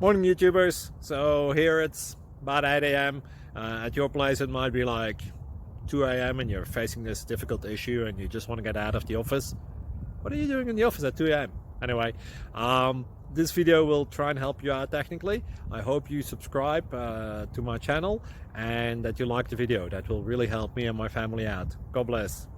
Morning YouTubers. So here it's about 8 a.m. At your place it might be like 2 a.m. and you're facing this difficult issue and you just want to get out of the office. What are you doing in the office at 2 a.m.? Anyway, this video will try and help you out technically. I hope you subscribe to my channel and that you like the video. That will really help me and my family out. God bless.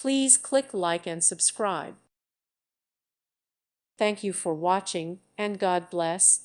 Please click like and subscribe. Thank you for watching, and God bless.